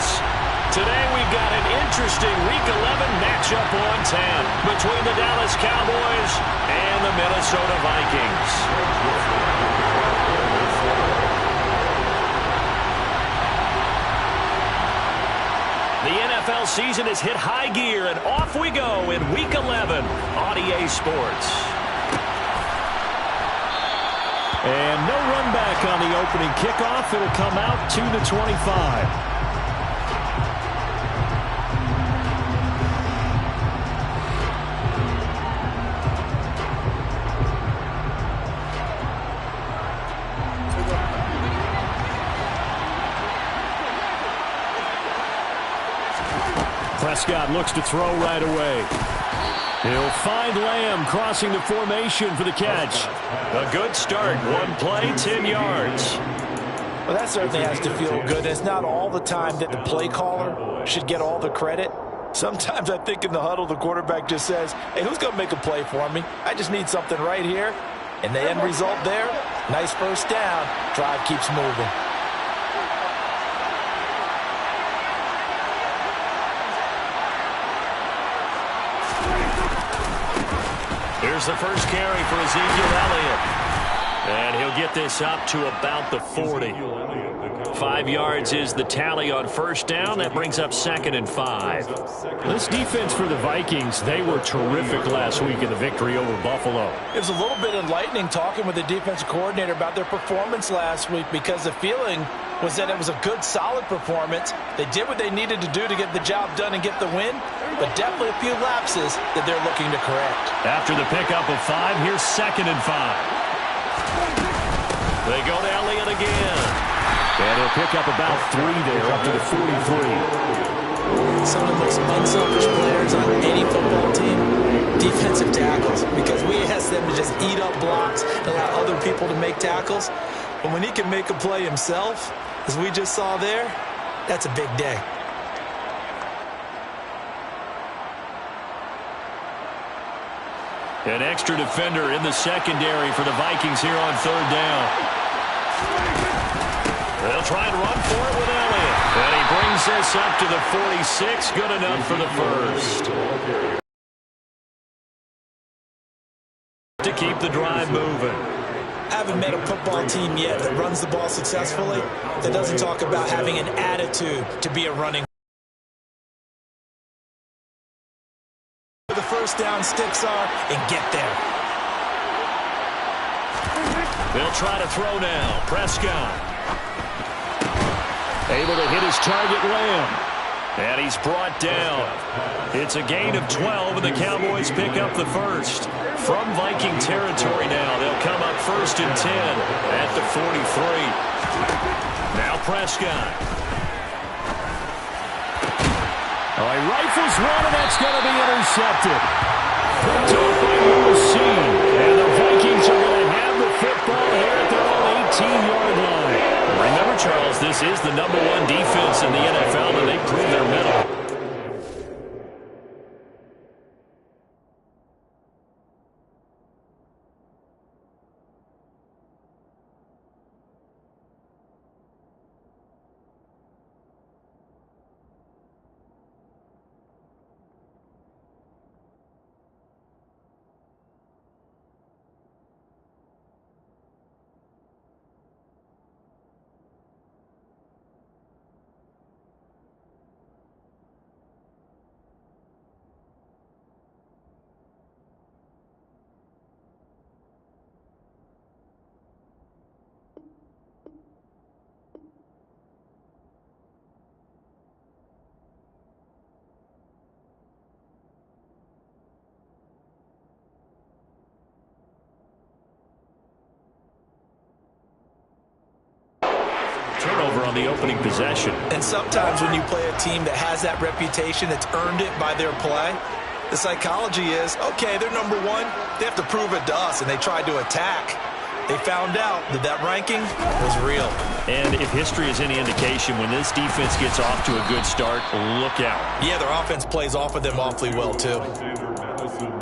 this. Today we've got an interesting Week 11 matchup on 10 between the Dallas Cowboys and the Minnesota Vikings. The NFL season has hit high gear, and off we go in Week 11 on EA Sports. And no run back on the opening kickoff. It'll come out 2-25. Prescott looks to throw right away. He'll find Lamb crossing the formation for the catch. A good start. One play, 10 yards. Well, that certainly has to feel good. It's not all the time that the play caller should get all the credit. Sometimes I think in the huddle, the quarterback just says, hey, who's going to make a play for me? I just need something right here. And the end result there, nice first down. Drive keeps moving. Here's the first carry for Ezekiel Elliott. And he'll get this up to about the 40. 5 yards is the tally on first down. That brings up 2nd and 5. This defense for the Vikings, they were terrific last week in the victory over Buffalo. It was a little bit enlightening talking with the defensive coordinator about their performance last week, because the feeling was that it was a good, solid performance. They did what they needed to do to get the job done and get the win, but definitely a few lapses that they're looking to correct. After the pickup of 5, here's 2nd and 5. They go to Elliott again. And he'll pick up about 3 there, up to the 43. Some of the most unselfish players on any football team, defensive tackles, because we ask them to just eat up blocks and allow other people to make tackles. But when he can make a play himself, as we just saw there, that's a big day. An extra defender in the secondary for the Vikings here on 3rd down. They'll try and run for it with Elliott. And he brings this up to the 46. Good enough for the first. To keep the drive moving. I haven't met a football team yet that runs the ball successfully that doesn't talk about having an attitude to be a running. Where the first down sticks are and get there. They'll try to throw now. Prescott. Able to hit his target, Lamb. And he's brought down. It's a gain of 12, and the Cowboys pick up the first. From Viking territory now, they'll come up 1st and 10 at the 43. Now Prescott. Oh, he rifles one, and that's going to be intercepted. Picked off by USC. And the Vikings are going to have the football here at their own 18-yard line. Remember, Charles, this is the #1 defense in the NFL, and they prove their mettle. Turnover on the opening possession. And sometimes when you play a team that has that reputation, that's earned it by their play, the psychology is, okay, they're #1. They have to prove it to us, and they try to attack. They found out that that ranking was real. And if history is any indication, when this defense gets off to a good start, look out. Yeah, their offense plays off of them awfully well, too.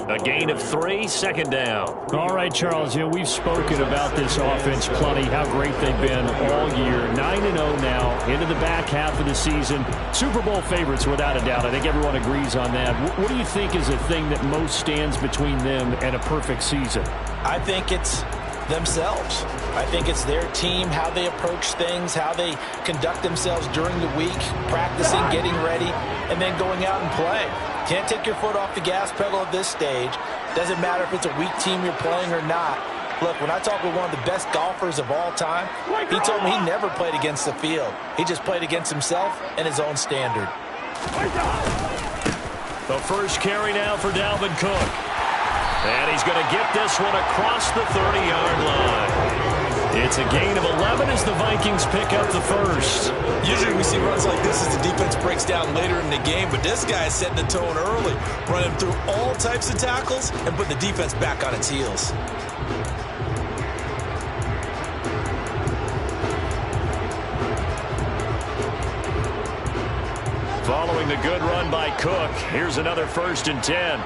A gain of 3, second down. All right, Charles, we've spoken about this offense plenty, how great they've been all year. 9-0 now, into the back half of the season. Super Bowl favorites, without a doubt. I think everyone agrees on that. What do you think is the thing that most stands between them and a perfect season? I think it's themselves. I think it's their team, how they approach things, how they conduct themselves during the week, practicing, getting ready, and then going out and playing. Can't take your foot off the gas pedal at this stage. Doesn't matter if it's a weak team you're playing or not. Look, when I talk with one of the best golfers of all time, he told me he never played against the field. He just played against himself and his own standard. The first carry now for Dalvin Cook. And he's going to get this one across the 30-yard line. It's a gain of 11 as the Vikings pick up the first. Usually we see runs like this as the defense breaks down later in the game, but this guy is setting the tone early, running through all types of tackles and putting the defense back on its heels. Following the good run by Cook, here's another 1st and 10.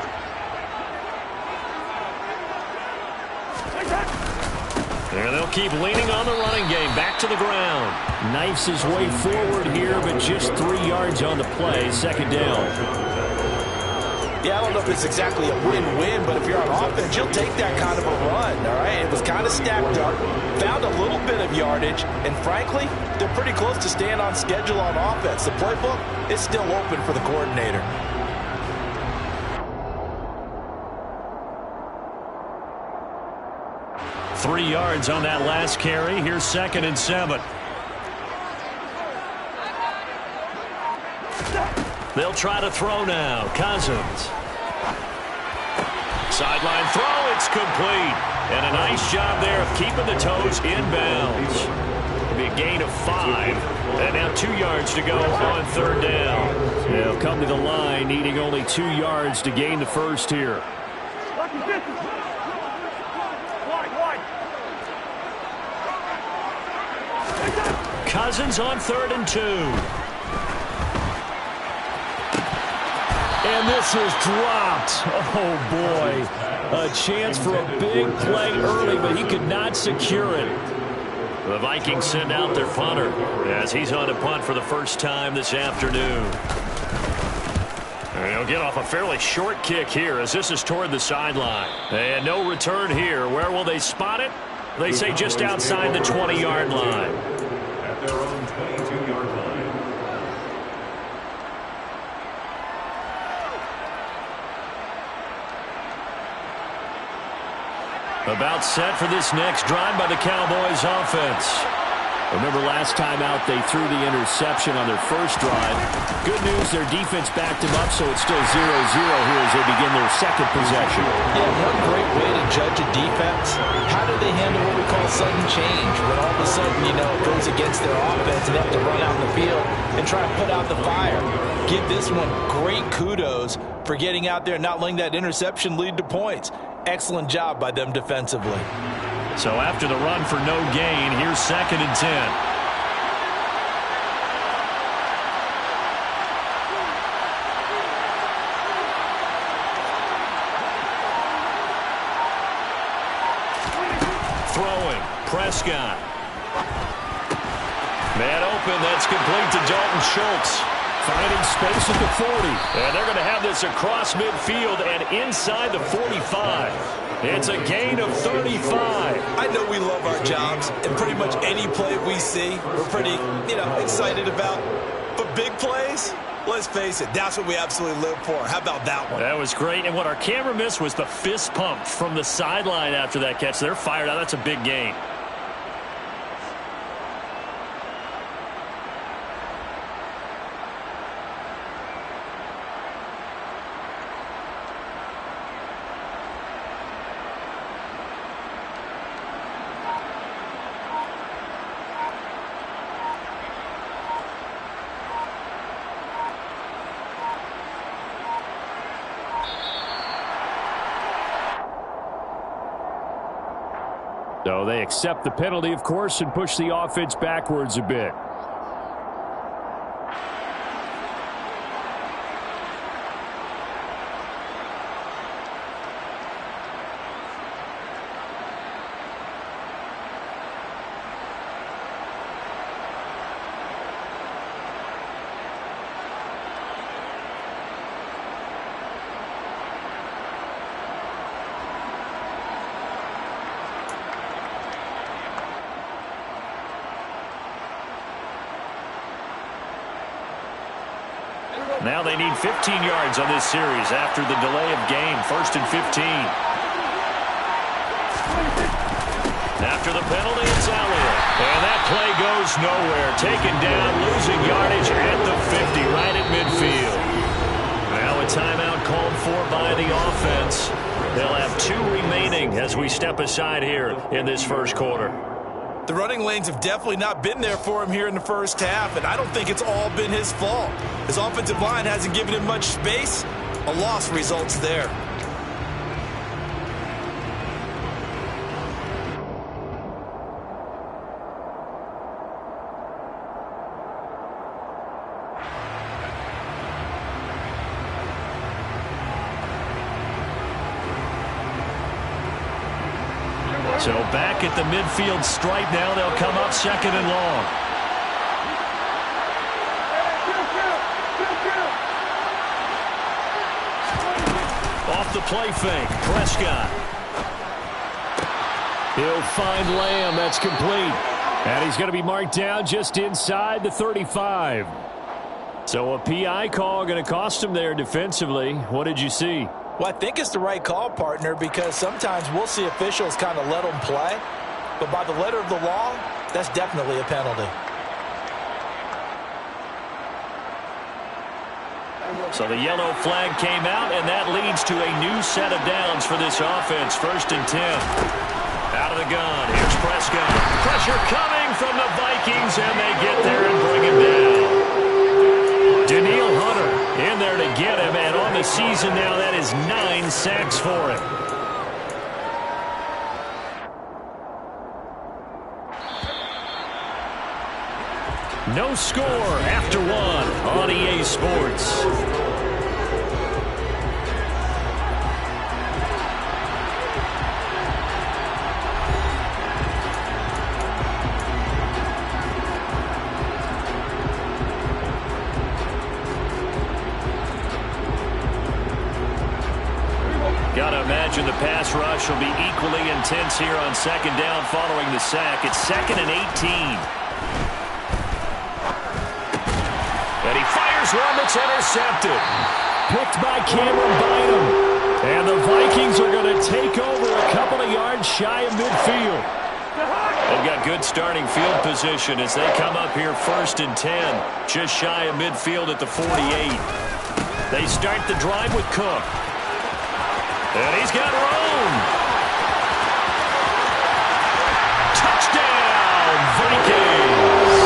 And they'll keep leaning on the running game. Back to the ground. Knifes his way forward here, but just 3 yards on the play. Second down. Yeah, I don't know if it's exactly a win-win, but if you're on offense, you'll take that kind of a run, all right? It was kind of stacked up, found a little bit of yardage, and frankly, they're pretty close to staying on schedule on offense. The playbook is still open for the coordinator. Three yards on that last carry. Here's 2nd and 7. They'll try to throw now. Cousins. Sideline throw. It's complete. And a nice job there of keeping the toes inbounds. It'll be a gain of 5. And now 2 yards to go on 3rd down. They'll come to the line, needing only 2 yards to gain the first here. Cousins on 3rd and 2. And this is dropped. Oh, boy. A chance for a big play early, but he could not secure it. The Vikings send out their punter as he's on to punt for the first time this afternoon. And he'll get off a fairly short kick here as this is toward the sideline. And no return here. Where will they spot it? They say just outside the 20-yard line. At their own 22-yard line. About set for this next drive by the Cowboys offense. Remember last time out they threw the interception on their first drive. Good news, their defense backed them up, so it's still 0-0 here as they begin their second possession. Yeah, one great way to judge a defense. How do they handle what we call sudden change? When all of a sudden, it goes against their offense and they have to run out in the field and try and put out the fire. Give this one great kudos for getting out there and not letting that interception lead to points. Excellent job by them defensively. So after the run for no gain, here's 2nd and 10. Throwing, Prescott. Man open, that's complete to Dalton Schultz. Finding space at the 40. And they're going to have this across midfield and inside the 45. It's a gain of 35. I know we love our jobs, and pretty much any play we see, we're pretty, excited about. But big plays, let's face it, that's what we absolutely live for. How about that one? That was great. And what our camera missed was the fist pump from the sideline after that catch. They're fired out. That's a big gain. So they accept the penalty, of course, and push the offense backwards a bit. Now they need 15 yards on this series after the delay of game. 1st and 15. After the penalty, it's Elliott. And that play goes nowhere. Taken down, losing yardage at the 50, right at midfield. Now a timeout called for by the offense. They'll have 2 remaining as we step aside here in this first quarter. The running lanes have definitely not been there for him here in the first half, and I don't think it's all been his fault. His offensive line hasn't given him much space. A loss results there. So back at the midfield stripe now. They'll come up 2nd and long. Off the play fake. Prescott. He'll find Lamb. That's complete. And he's going to be marked down just inside the 35. So a PI call going to cost him there defensively. What did you see? Well, I think it's the right call, partner, because sometimes we'll see officials kind of let them play. But by the letter of the law, that's definitely a penalty. So the yellow flag came out, and that leads to a new set of downs for this offense. 1st and 10. Out of the gun. Here's Prescott. Pressure coming from the Vikings, and they get there and bring him down. Danielle Hunter in there to get him, and on the season now, that is 9 sacks for him. No score after 1 on EA Sports. Gotta imagine the pass rush will be equally intense here on 2nd down following the sack. It's 2nd and 18. And he fires one that's intercepted. Picked by Cameron Bynum. And the Vikings are going to take over a couple of yards shy of midfield. They've got good starting field position as they come up here 1st and 10. Just shy of midfield at the 48. They start the drive with Cook. And he's got room. Touchdown, Vikings.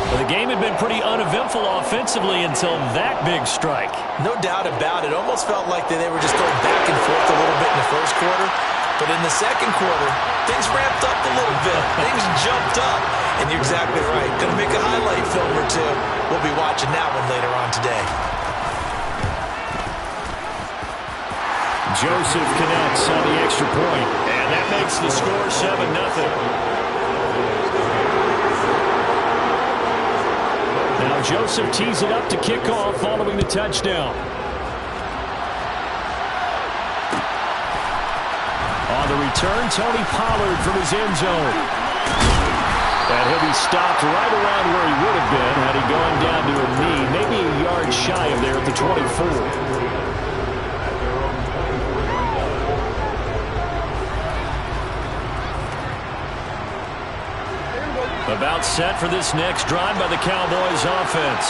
Well, the game had been pretty uneventful offensively until that big strike. No doubt about it. Almost felt like they were just going back and forth a little bit in the first quarter. But in the second quarter, things ramped up a little bit. Things jumped up. And you're exactly right. Going to make a highlight film or two. We'll be watching that one later on today. Joseph connects on the extra point. And that makes the score 7-0. Now Joseph tees it up to kick off following the touchdown. On the return, Tony Pollard from his end zone. And he'll be stopped right around where he would have been had he gone down to a knee, maybe a yard shy of there at the 24. About set for this next drive by the Cowboys offense.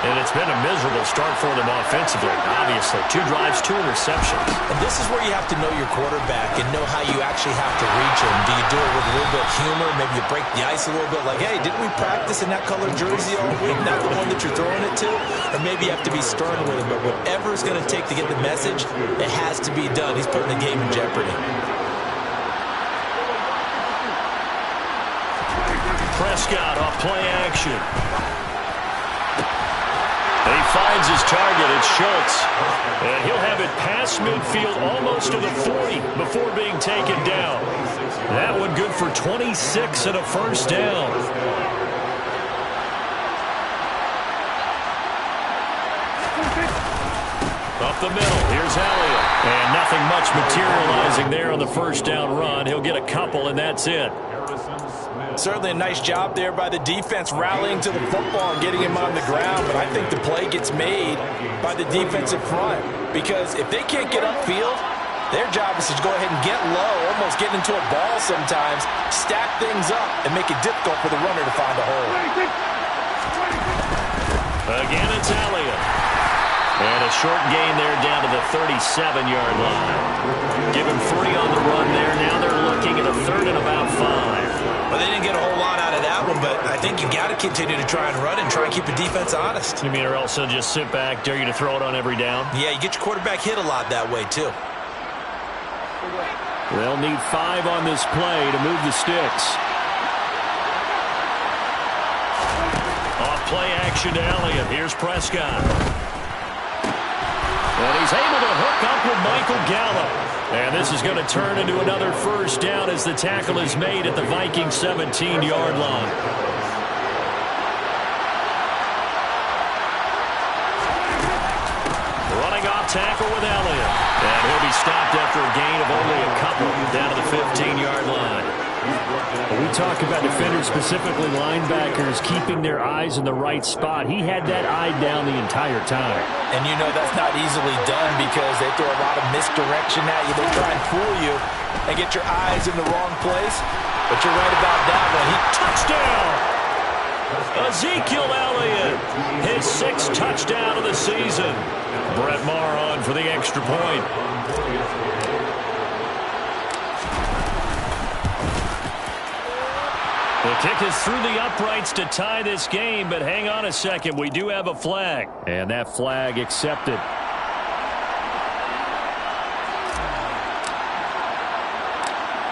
And it's been a miserable start for them offensively, obviously. 2 drives, 2 interceptions. And this is where you have to know your quarterback and know how you actually have to reach him. Do you do it with a little bit of humor? Maybe you break the ice a little bit like, hey, didn't we practice in that colored jersey all week? Not the one that you're throwing it to? Or maybe you have to be stern with him. But whatever it's going to take to get the message, it has to be done. He's putting the game in jeopardy. Prescott off play action. And he finds his target. It's Schultz. And he'll have it past midfield almost to the 40 before being taken down. That one good for 26 and a first down. Up the middle, here's Elliott. And nothing much materializing there on the first down run. He'll get a couple, and that's it. Certainly a nice job there by the defense rallying to the football and getting him on the ground, but I think the play gets made by the defensive front because if they can't get upfield, their job is to go ahead and get low, almost get into a ball sometimes, stack things up, and make it difficult for the runner to find a hole. Again, it's Elliott. And a short gain there down to the 37-yard line. Give him 3 on the run there. Now they're looking at a 3rd and about 5. Well, they didn't get a whole lot out of that one, but I think you got to continue to try and run and try and keep the defense honest. You mean or else they'll just sit back, dare you to throw it on every down? Yeah, you get your quarterback hit a lot that way, too. They'll need 5 on this play to move the sticks. Off play action to Elliott. Here's Prescott. And he's able to hook up with Michael Gallup. And this is going to turn into another first down as the tackle is made at the Vikings 17-yard line. Running off tackle with Elliott. And he'll be stopped after a gain of only a couple down to the 15-yard line. We talk about defenders, specifically linebackers, keeping their eyes in the right spot. He had that eye down the entire time. And you know that's not easily done because they throw a lot of misdirection at you. They try and fool you and get your eyes in the wrong place. But you're right about that one. Touchdown! Ezekiel Elliott, his 6th touchdown of the season. Brett Maher on for the extra point. The kick is through the uprights to tie this game, but hang on a second. We do have a flag. And that flag accepted.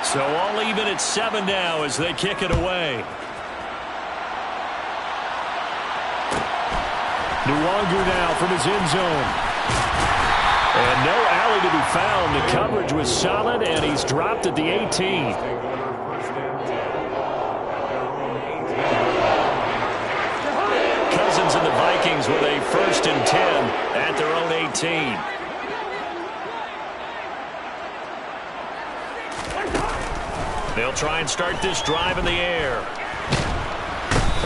So all even at 7 now as they kick it away. Nwangu now from his end zone. And no alley to be found. The coverage was solid, and he's dropped at the 18. Cousins and the Vikings with a 1st and 10 at their own 18. They'll try and start this drive in the air.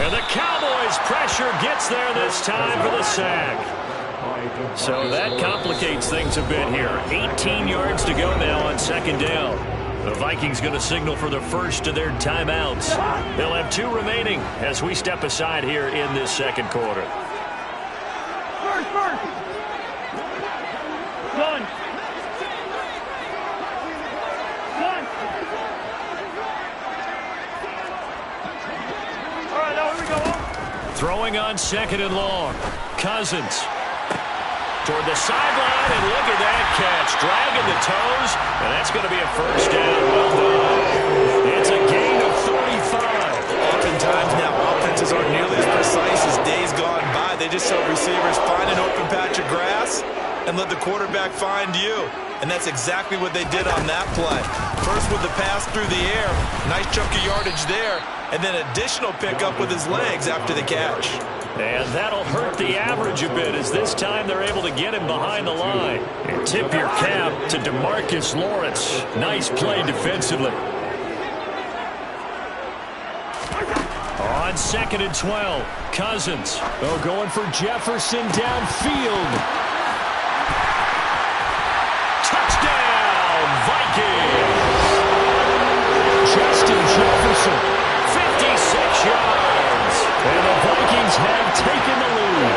And the Cowboys' pressure gets there this time for the sack. So that complicates things a bit here. 18 yards to go now on 2nd down. The Vikings going to signal for the first of their timeouts. They'll have 2 remaining as we step aside here in this 2nd quarter. First. One. All right, now here we go. Throwing on 2nd and long. Cousins. Toward the sideline, and look at that catch. Dragging the toes, and that's going to be a first down. Well done. It's a gain of 35. Oftentimes now offenses aren't nearly as precise as days gone by. They just help receivers find an open patch of grass and let the quarterback find you. And that's exactly what they did on that play. First with the pass through the air, nice chunk of yardage there, and then additional pickup with his legs after the catch. And that'll hurt the average a bit as this time they're able to get him behind the line. And tip your cap to DeMarcus Lawrence. Nice play defensively. On 2nd and 12, Cousins. Oh, going for Jefferson downfield. Touchdown, Vikings! Justin Jefferson. 56 yards. And the Vikings have taken the lead.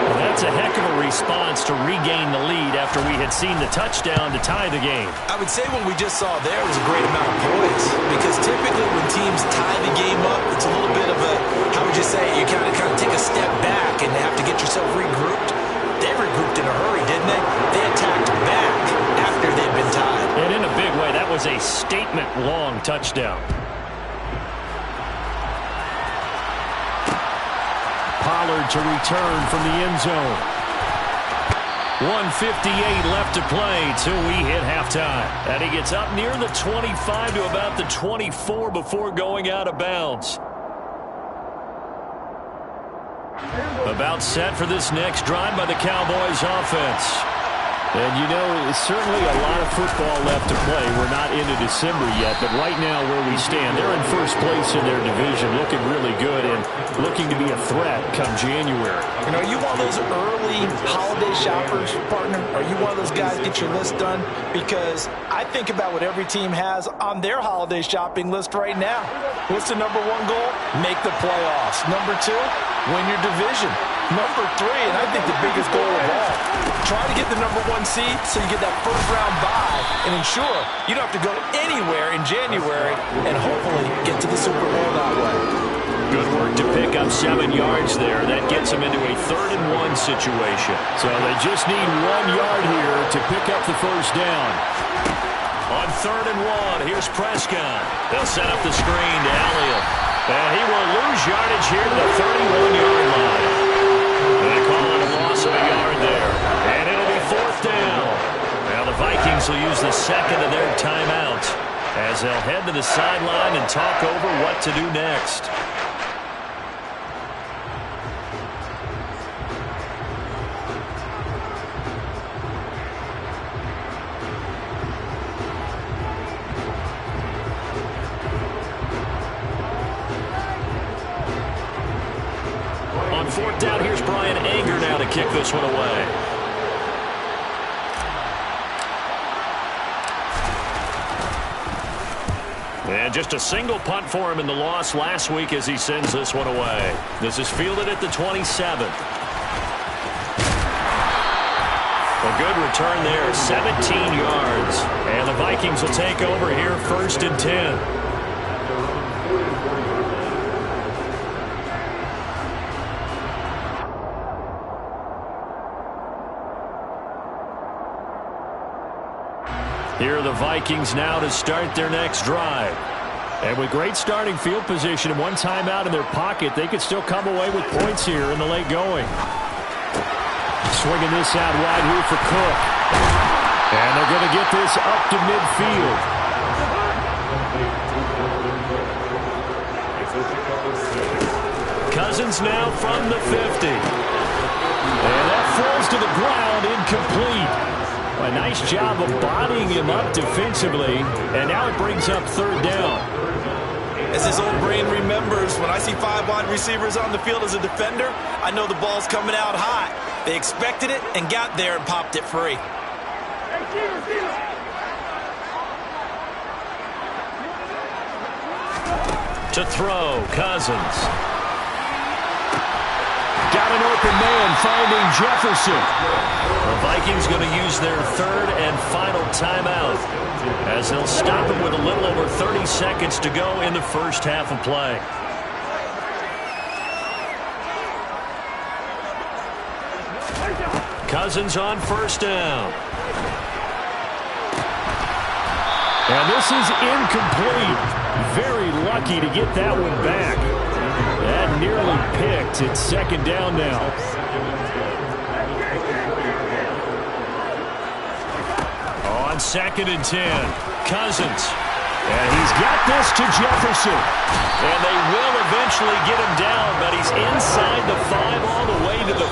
Well, that's a heck of a response to regain the lead after we had seen the touchdown to tie the game. I would say what we just saw there was a great amount of poise because typically when teams tie the game up, it's a little bit of a, how would you say, you kind of take a step back and have to get yourself regrouped. They regrouped in a hurry, didn't they? They attacked back after they'd been tied. And in a big way, that was a statement-long touchdown. Pollard to return from the end zone. 1:58 left to play till we hit halftime. And he gets up near the 25 to about the 24 before going out of bounds. About set for this next drive by the Cowboys offense. And, you know, it's certainly a lot of football left to play. We're not into December yet, but right now where we stand, they're in first place in their division, looking really good and looking to be a threat come January. You know, are you one of those early holiday shoppers, partner? Are you one of those guys get your list done? Because I think about what every team has on their holiday shopping list right now. What's the number one goal? Make the playoffs. Number two, win your division. Number three, and I think the biggest goal of all, try to get the number one seed so you get that first round bye and ensure you don't have to go anywhere in January and hopefully get to the Super Bowl that way. Good work to pick up 7 yards there. That gets them into a 3rd-and-1 situation. So they just need 1 yard here to pick up the first down. On 3rd and 1, here's Prescott. They'll set up the screen to Elliott. And he will lose yardage here to the 31-yard line. They call it a loss of a yard there. And it'll be 4th down. Now the Vikings will use the second of their timeouts as they'll head to the sideline and talk over what to do next. On 4th down, here's Brian Anger now to kick this one away. And just a single punt for him in the loss last week as he sends this one away. This is fielded at the 27. A good return there, 17 yards. And the Vikings will take over here 1st and 10. Here are the Vikings now to start their next drive. And with great starting field position and 1 timeout in their pocket, they could still come away with points here in the late going. Swinging this out wide here for Cook. And they're going to get this up to midfield. Cousins now from the 50. And that falls to the ground, incomplete. A nice job of bodying him up defensively, and now it brings up 3rd down. As his old brain remembers, when I see 5 wide receivers on the field as a defender, I know the ball's coming out hot. They expected it and got there and popped it free. To throw, Cousins. Got an open man, finding Jefferson. The Vikings going to use their 3rd and final timeout as they'll stop him with a little over 30 seconds to go in the first half of play. Cousins on 1st down. And this is incomplete. Very lucky to get that one back. That nearly picked. It's 2nd down now. On 2nd and 10, Cousins. And he's got this to Jefferson. And they will eventually get him down, but he's inside the 5 all the way to the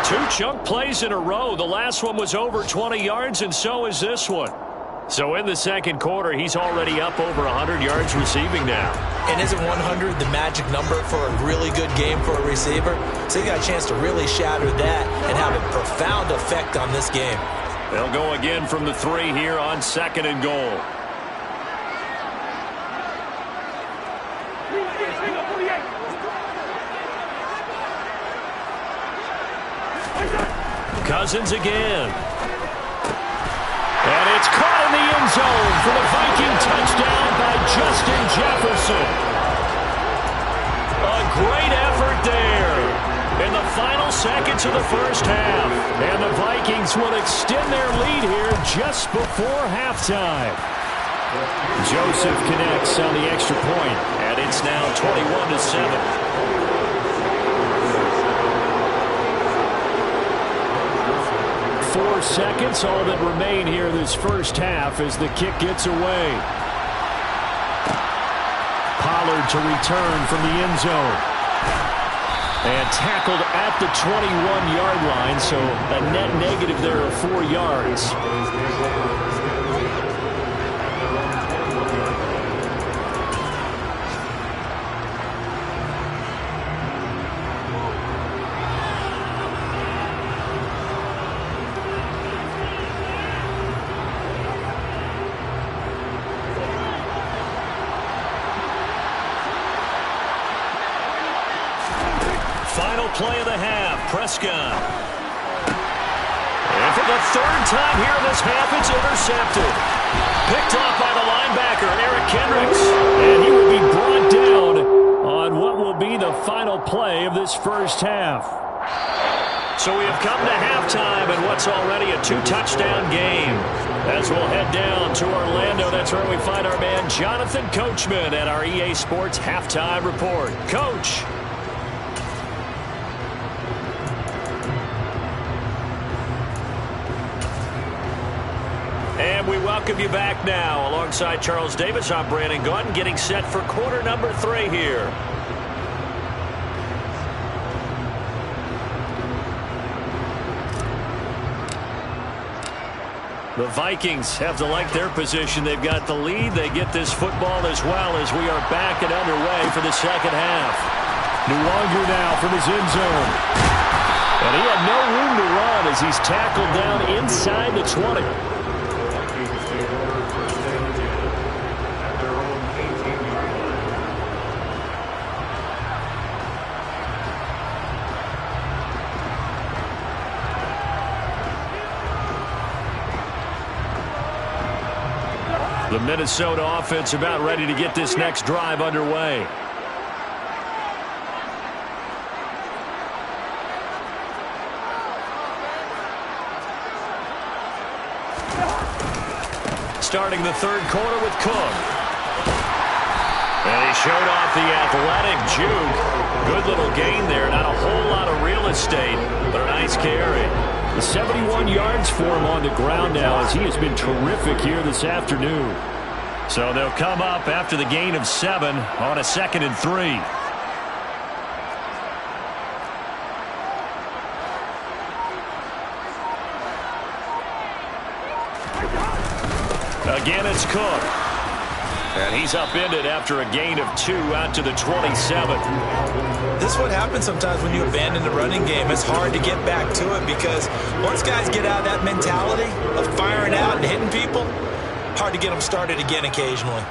3. 2 chunk plays in a row. The last one was over 20 yards, and so is this one. So in the 2nd quarter, he's already up over 100 yards receiving now. And isn't 100 the magic number for a really good game for a receiver? So you got a chance to really shatter that and have a profound effect on this game. They'll go again from the 3 here on 2nd and goal. Cousins again. And it's caught in the end zone for the Viking touchdown by Justin Jefferson. A great effort there in the final seconds of the first half. And the Vikings will extend their lead here just before halftime. Joseph connects on the extra point, and it's now 21-7. 4 seconds, all that remain here this first half as the kick gets away. Pollard to return from the end zone. And tackled at the 21-yard line, so a net negative there of 4 yards. Final play of the half, Prescott. And for the third time here in this half, it's intercepted. Picked off by the linebacker, Eric Kendricks. And he will be brought down on what will be the final play of this first half. So we have come to halftime in what's already a 2-touchdown game. As we'll head down to Orlando, that's where we find our man Jonathan Coachman at our EA Sports Halftime Report. Coach. And we welcome you back now. Alongside Charles Davis, I'm Brandon Gaudin, getting set for quarter number 3 here. The Vikings have to like their position. They've got the lead. They get this football as well as we are back and underway for the second half. Nwangu now from his end zone. And he had no room to run as he's tackled down inside the 20. The Minnesota offense about ready to get this next drive underway. Starting the third quarter with Cook. And he showed off the athletic juke. Good little gain there. Not a whole lot of real estate, but a nice carry. 71 yards for him on the ground now as he has been terrific here this afternoon. So they'll come up after the gain of 7 on a 2nd and 3. Again, it's Cook. And he's upended after a gain of 2 out to the 27. This is what happens sometimes when you abandon the running game. It's hard to get back to it because once guys get out of that mentality of firing out and hitting people, hard to get them started again occasionally.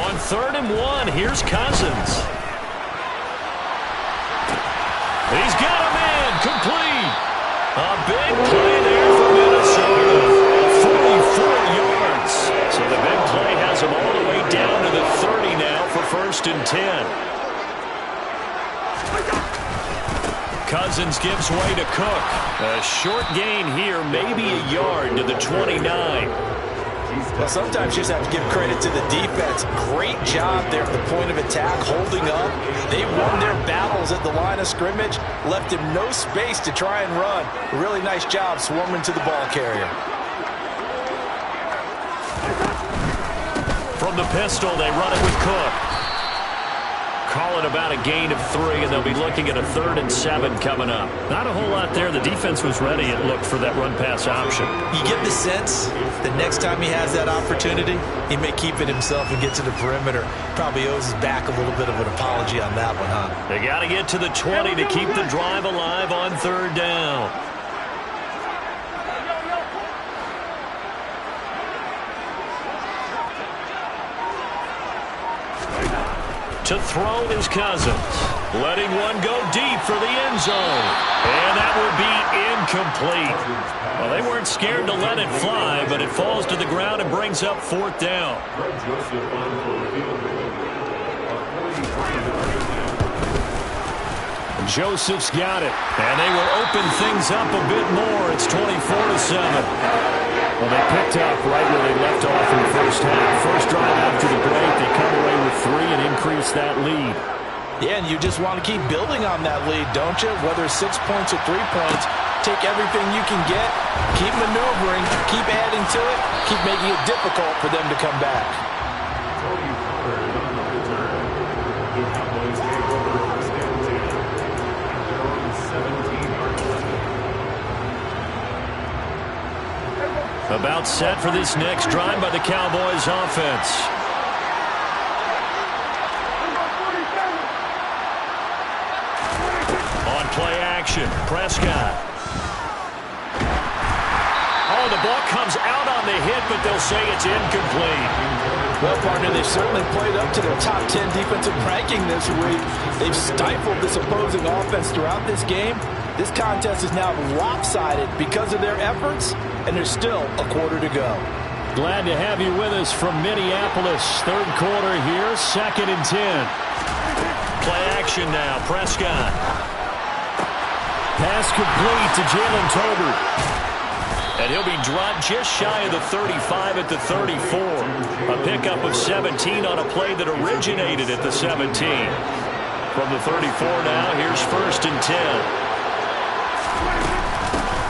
On 3rd and 1, here's Cousins. He's got a man complete. A big play there for Minnesota. 44 yards. So the big play has him all the way down to the 30 now for 1st and 10. Cousins gives way to Cook. A short gain here, maybe a yard to the 29. Well, sometimes you just have to give credit to the defense. Great job there at the point of attack, holding up. They won their battles at the line of scrimmage, left him no space to try and run. A really nice job swarming to the ball carrier. From the pistol, they run it with Cook. Call it about a gain of 3, and they'll be looking at a 3rd and 7 coming up. Not a whole lot there. The defense was ready, it looked, for that run-pass option. You get the sense that next time he has that opportunity, he may keep it himself and get to the perimeter. Probably owes his back a little bit of an apology on that one, huh? They got to get to the 20 to keep the drive alive on 3rd down. To throw is Cousins. Letting one go deep for the end zone. And that will be incomplete. Well, they weren't scared to let it fly, but it falls to the ground and brings up 4th down. Joseph's got it. And they will open things up a bit more. It's 24-7. Well, they picked up right where they left off in the first half. First drive after the break, they come away with 3 and increase that lead. Yeah, and you just want to keep building on that lead, don't you? Whether it's 6 points or 3 points, take everything you can get, keep maneuvering, keep adding to it, keep making it difficult for them to come back. About set for this next drive by the Cowboys offense. On play action, Prescott. Oh, the ball comes out on the hit, but they'll say it's incomplete. Well, partner, they've certainly played up to their top 10 defensive ranking this week. They've stifled this opposing offense throughout this game. This contest is now lopsided because of their efforts, and there's still a quarter to go. Glad to have you with us from Minneapolis. Third quarter here, 2nd and 10. Play action now, Prescott. Pass complete to Jalen Tolbert. And he'll be dropped just shy of the 35 at the 34. A pickup of 17 on a play that originated at the 17. From the 34 now, here's 1st and 10.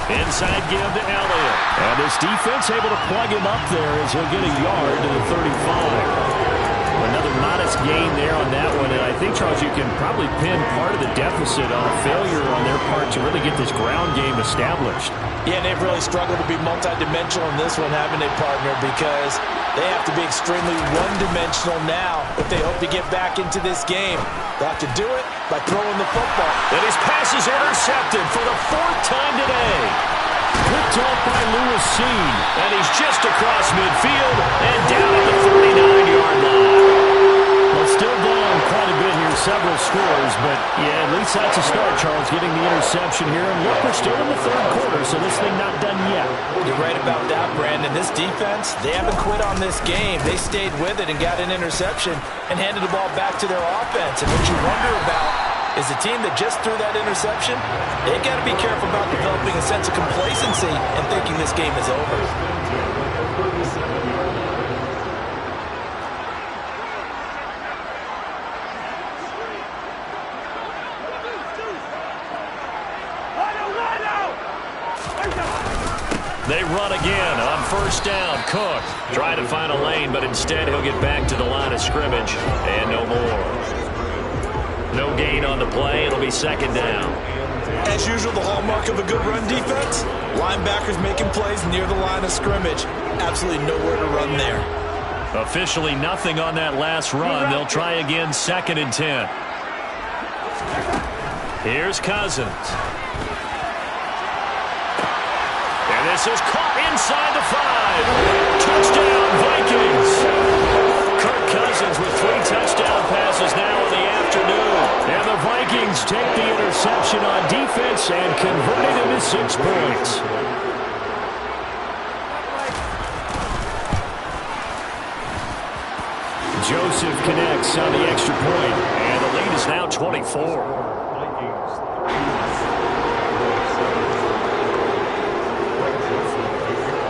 Inside give to Elliott. And this defense able to plug him up there as he'll get a yard to the 35. Another modest gain there on that one. And I think, Charles, you can probably pin part of the deficit on a failure on their part to really get this ground game established. Yeah, and they've really struggled to be multidimensional in this one, haven't they, partner? Because they have to be extremely one-dimensional now if they hope to get back into this game. They'll have to do it by throwing the football. And his pass is intercepted for the 4th time today. Picked off by Lewis Cine. And he's just across midfield and down at the 39-yard line. Well, still down quite a bit here, several scores, but yeah, at least that's a start, Charles, getting the interception here. And look, we're still in the 3rd quarter, so this thing not done yet. You're right about that, Brandon. This defense, they haven't quit on this game. They stayed with it and got an interception and handed the ball back to their offense. And what you wonder about is the team that just threw that interception, they got to be careful about developing a sense of complacency and thinking this game is over. They run again on 1st down. Cook trying to find a lane, but instead he'll get back to the line of scrimmage. And no more. No gain on the play. It'll be 2nd down. As usual, the hallmark of a good run defense, linebackers making plays near the line of scrimmage. Absolutely nowhere to run there. Officially nothing on that last run. They'll try again, 2nd and 10. Here's Cousins. And this is caught inside the 5. Touchdown, Vikings. Kirk Cousins with 3 touchdown passes now in the afternoon. And the Vikings take the interception on defense and convert it into 6 points. Joseph connects on the extra point. And the lead is now 24.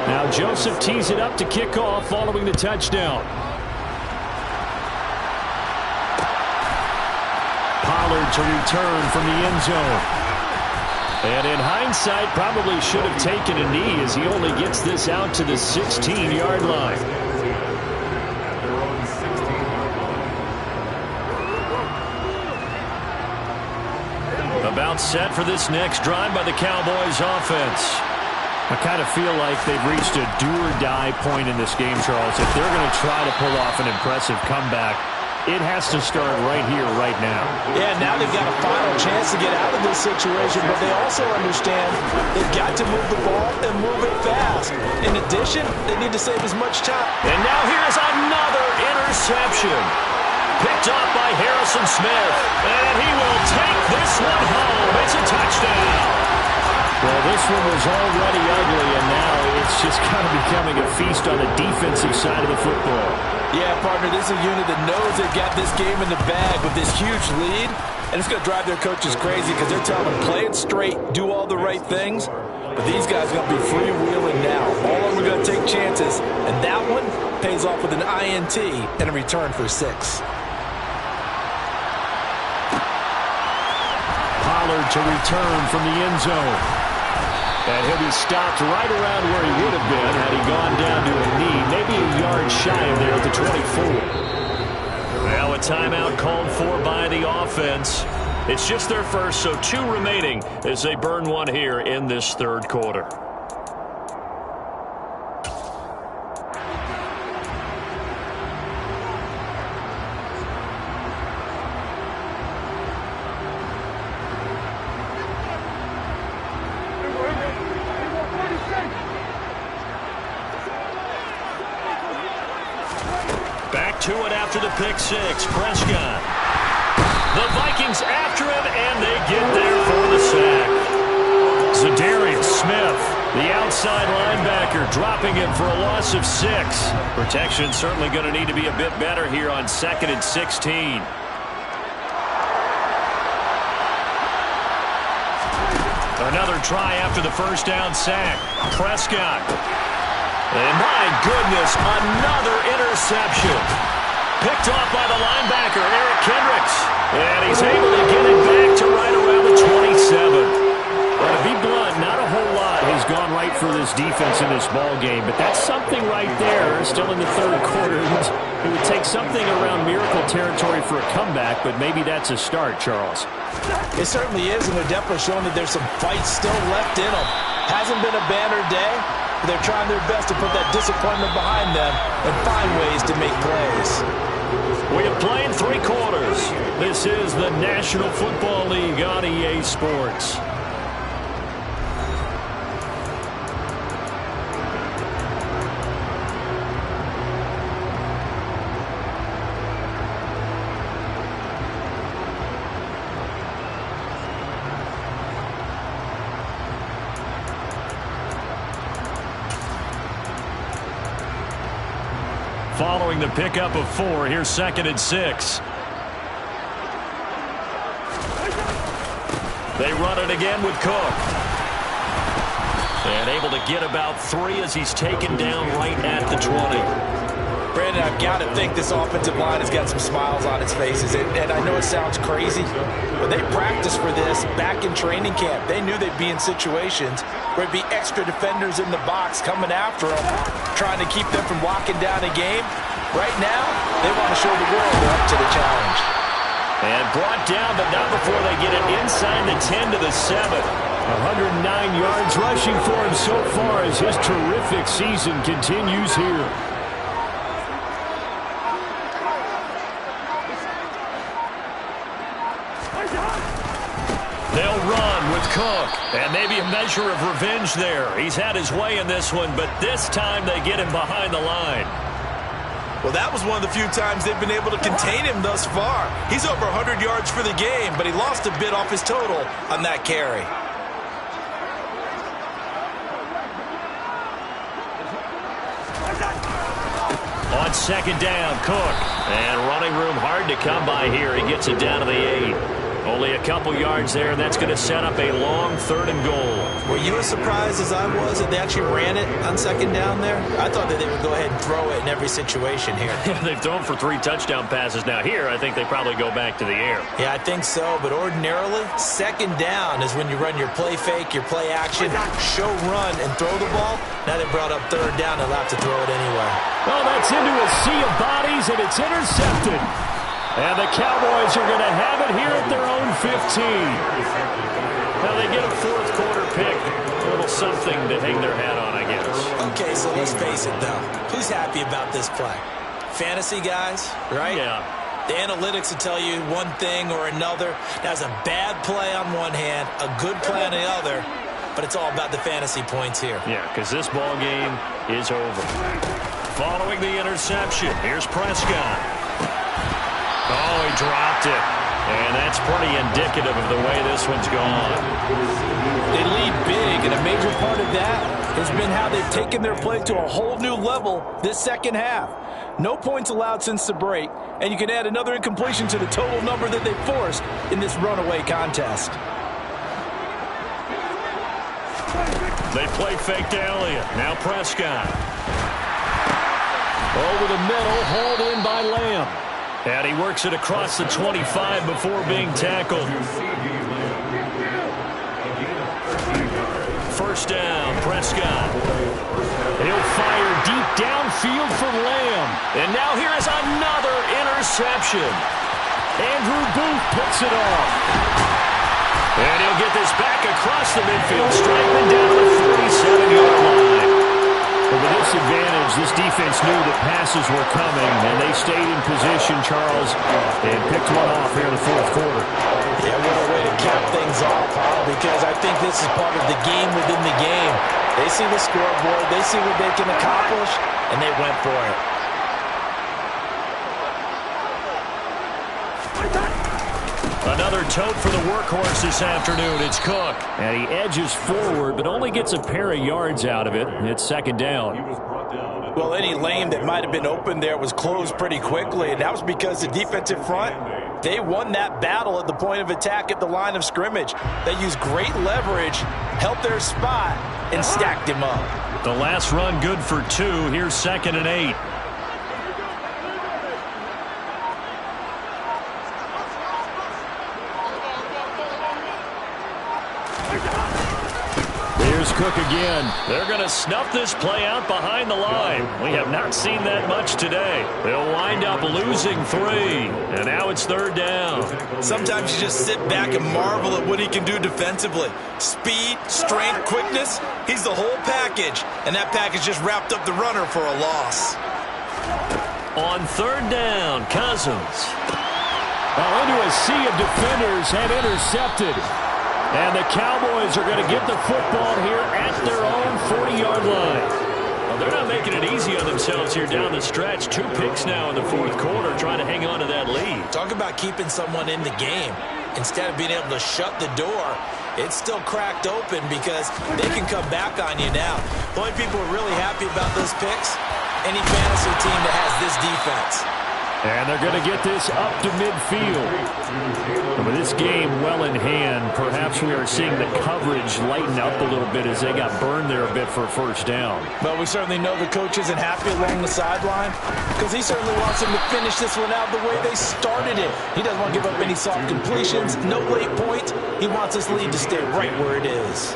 Now Joseph tees it up to kick off following the touchdown. Pollard to return from the end zone. And in hindsight, probably should have taken a knee as he only gets this out to the 16-yard line. About set for this next drive by the Cowboys offense. I kind of feel like they've reached a do-or-die point in this game, Charles. If they're going to try to pull off an impressive comeback, it has to start right here, right now. Yeah, now they've got a final chance to get out of this situation, but they also understand they've got to move the ball and move it fast. In addition, they need to save as much time. And now here's another interception. Picked off by Harrison Smith, and he will take this one home. It's a touchdown. Well, this one was already ugly, and now it's just kind of becoming a feast on the defensive side of the football. Yeah, partner, this is a unit that knows they've got this game in the bag with this huge lead, and it's going to drive their coaches crazy because they're telling them, play it straight, do all the right things. But these guys are going to be freewheeling now. All of them are going to take chances, and that one pays off with an INT and a return for 6. Pollard to return from the end zone. And he'll be stopped right around where he would have been had he gone down to a knee, maybe a yard shy of there at the 24. Now a timeout called for by the offense. It's just their first, so 2 remaining as they burn one here in this third quarter. Back to it after the pick 6. Prescott. The Vikings after him, and they get there for the sack. Za'Darius Smith, the outside linebacker, dropping him for a loss of 6. Protection certainly going to need to be a bit better here on 2nd and 16. Another try after the first down sack. Prescott. And my goodness, another interception. Picked off by the linebacker, Eric Kendricks. And he's able to get it back to right around the 27. Well, to be blunt, not a whole lot has gone right for this defense in this ball game, but that's something right there. Still in the third quarter. It would take something around miracle territory for a comeback, but maybe that's a start, Charles. It certainly is, and they're definitely showing that there's some fight still left in them. Hasn't been a banner day, but they're trying their best to put that disappointment behind them and find ways to make plays. We have played 3 quarters. This is the National Football League on EA Sports. Following the pickup of 4, here's 2nd and 6. They run it again with Cook. And able to get about 3 as he's taken down right at the 20. Brandon, I've got to think this offensive line has got some smiles on its faces. And I know it sounds crazy, but they practiced for this back in training camp. They knew they'd be in situations where it'd be extra defenders in the box coming after them, trying to keep them from locking down a game. Right now, they want to show the world they're up to the challenge. And brought down, but not before they get it inside the 10 to the 7. 109 yards rushing for him so far as his terrific season continues here. They'll run with Cook, and maybe a measure of revenge there. He's had his way in this one, but this time they get him behind the line. Well, that was one of the few times they've been able to contain him thus far. He's over 100 yards for the game, but he lost a bit off his total on that carry. On 2nd down, Cook. And running room hard to come by here. He gets it down to the 8. Only a couple yards there, and that's going to set up a long 3rd and goal. Were you as surprised as I was that they actually ran it on 2nd down there? I thought that they would go ahead and throw it in every situation here. They've thrown for 3 touchdown passes. Now here, I think they probably go back to the air. Yeah, I think so, but ordinarily, 2nd down is when you run your play fake, your play action, show run, and throw the ball. Now they brought up 3rd down and allowed to throw it anyway. Well, that's into a sea of bodies, and it's intercepted. And the Cowboys are going to have it here at their own 15. Now they get a 4th quarter pick. A little something to hang their hat on, I guess. Okay, so let's face it, though. Who's happy about this play? Fantasy guys, right? Yeah. The analytics will tell you one thing or another. That's a bad play on one hand, a good play on the other, but it's all about the fantasy points here. Yeah, because this ball game is over. Following the interception, here's Prescott. Oh, he dropped it. And that's pretty indicative of the way this one's gone. They lead big, and a major part of that has been how they've taken their play to a whole new level this second half. No points allowed since the break, and you can add another incompletion to the total number that they forced in this runaway contest. They play fake to Elliott. Now Prescott. Over the middle, hauled in by Lamb. And he works it across the 25 before being tackled. First down, Prescott. He'll fire deep downfield for Lamb. And now here is another interception. Andrew Booth picks it off. And he'll get this back across the midfield stripe and down to the 47-yard line. With this advantage, this defense knew that passes were coming, and they stayed in position, Charles, and picked one off here in the fourth quarter. Yeah, what a way to cap things off, Paul, because I think this is part of the game within the game. They see the scoreboard, they see what they can accomplish, and they went for it. Another tote for the workhorse this afternoon. It's Cook. And he edges forward, but only gets a pair of yards out of it. It's second down. Well, any lane that might have been open there was closed pretty quickly, and that was because the defensive front, they won that battle at the point of attack at the line of scrimmage. They used great leverage, helped their spot, and stacked him up. The last run good for 2. Here's 2nd and 8. Here's Cook again. They're going to snuff this play out behind the line. We have not seen that much today. They'll wind up losing 3. And now it's 3rd down. Sometimes you just sit back and marvel at what he can do defensively. Speed, strength, quickness, he's the whole package. And that package just wrapped up the runner for a loss. On 3rd down, Cousins. Well, into a sea of defenders have intercepted. And the Cowboys are going to get the football here at their own 40-yard line. Well, they're not making it easy on themselves here down the stretch. 2 picks now in the fourth quarter, trying to hang on to that lead. Talk about keeping someone in the game. Instead of being able to shut the door, it's still cracked open because they can come back on you now. The only people who are really happy about those picks, any fantasy team that has this defense. And they're going to get this up to midfield. And with this game well in hand, perhaps we are seeing the coverage lighten up a little bit as they got burned there a bit for a first down. But we certainly know the coach isn't happy along the sideline because he certainly wants them to finish this one out the way they started it. He doesn't want to give up any soft completions, no late points. He wants this lead to stay right where it is.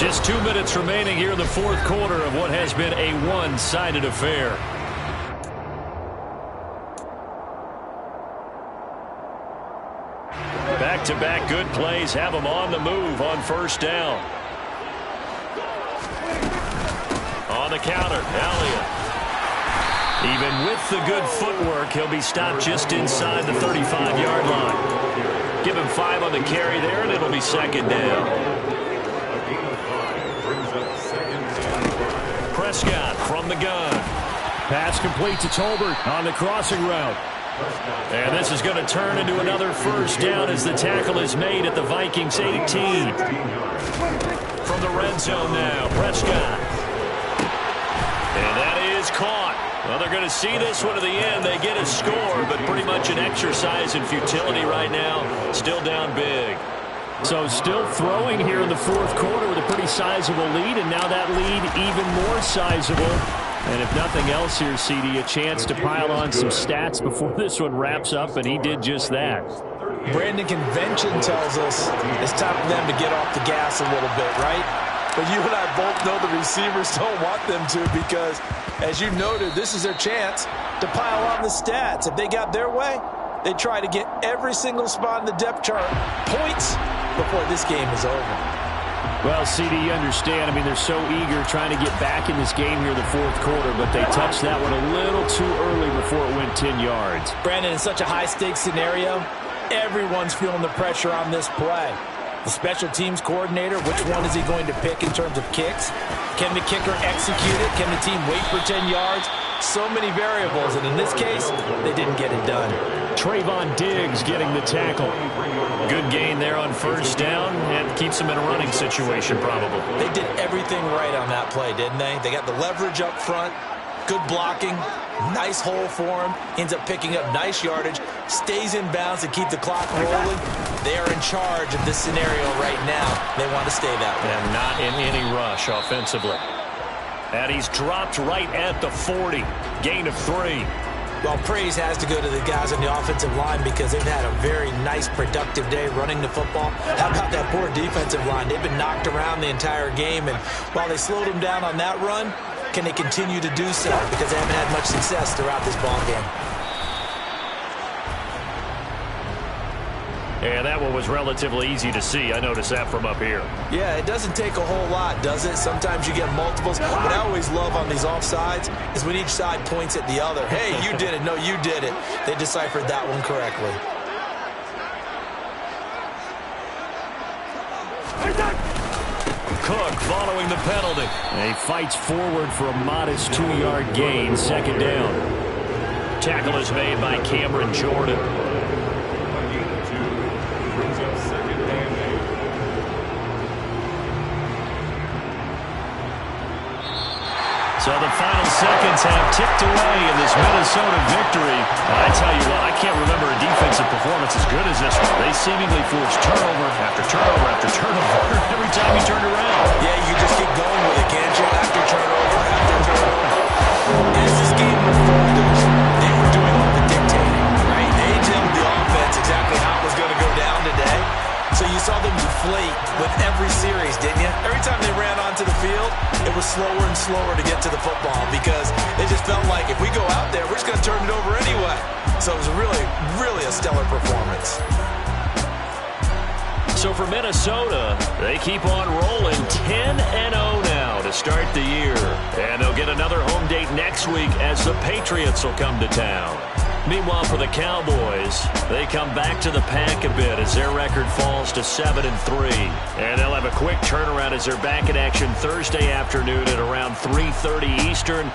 Just 2 minutes remaining here in the fourth quarter of what has been a one-sided affair. Back-to-back good plays have them on the move on first down. On the counter, Elliott. Even with the good footwork, he'll be stopped just inside the 35-yard line. Give him 5 on the carry there, and it'll be second down. Prescott from the gun. Pass complete to Tolbert on the crossing route. And this is going to turn into another first down as the tackle is made at the Vikings 18. From the red zone now, Prescott. And that is caught. Well, they're going to see this one to the end. They get a score, but pretty much an exercise in futility right now. Still down big. So still throwing here in the fourth quarter with a pretty sizable lead, and now that lead even more sizable. And if nothing else here, CD, a chance to pile on some stats before this one wraps up, and he did just that. Brandon, convention tells us it's time for them to get off the gas a little bit, right? But you and I both know the receivers don't want them to because, as you noted, this is their chance to pile on the stats. If they got their way, they try to get every single spot in the depth chart points before this game is over. Well, CD, you understand. I mean, they're so eager trying to get back in this game here in the fourth quarter, but they touched that one a little too early before it went 10 yards. Brandon, in such a high-stakes scenario, everyone's feeling the pressure on this play. The special teams coordinator, which one is he going to pick in terms of kicks? Can the kicker execute it? Can the team wait for 10 yards? So many variables, and in this case, they didn't get it done. Trayvon Diggs getting the tackle. Good gain there on first down, and keeps him in a running situation probably. They did everything right on that play, didn't they? They got the leverage up front, good blocking, nice hole for him, ends up picking up nice yardage, stays in bounds to keep the clock rolling. They are in charge of this scenario right now. They want to stay that way. And not in any rush offensively. And he's dropped right at the 40. Gain of 3. Well, praise has to go to the guys on the offensive line because they've had a very nice, productive day running the football. How about that poor defensive line? They've been knocked around the entire game, and while they slowed them down on that run, can they continue to do so? Because they haven't had much success throughout this ball game. And that one was relatively easy to see. I noticed that from up here. Yeah, it doesn't take a whole lot, does it? Sometimes you get multiples. What I always love on these offsides is when each side points at the other. Hey, you did it. No, you did it. They deciphered that one correctly. Cook following the penalty. And he fights forward for a modest 2-yard gain. Second down. Tackle is made by Cameron Jordan. So the final seconds have ticked away in this Minnesota victory. I tell you what, I can't remember a defensive performance as good as this one. They seemingly forced turnover after turnover after turnover every time you turned around. Yeah, you just keep going with it, can't you? After turnover, after turnover. As this game unfolded, they were doing all the dictating, right? They told the offense exactly how it was going to go down today. So you saw them deflate with every series, didn't you? Every time they ran onto the field, it was slower and slower to get to the football because they just felt like if we go out there, we're just going to turn it over anyway. So it was really, really a stellar performance. So for Minnesota, they keep on rolling 10-0 now to start the year. And they'll get another home date next week as the Patriots will come to town. Meanwhile, for the Cowboys, they come back to the pack a bit as their record falls to 7-3. And they'll have a quick turnaround as they're back in action Thursday afternoon at around 3:30 Eastern.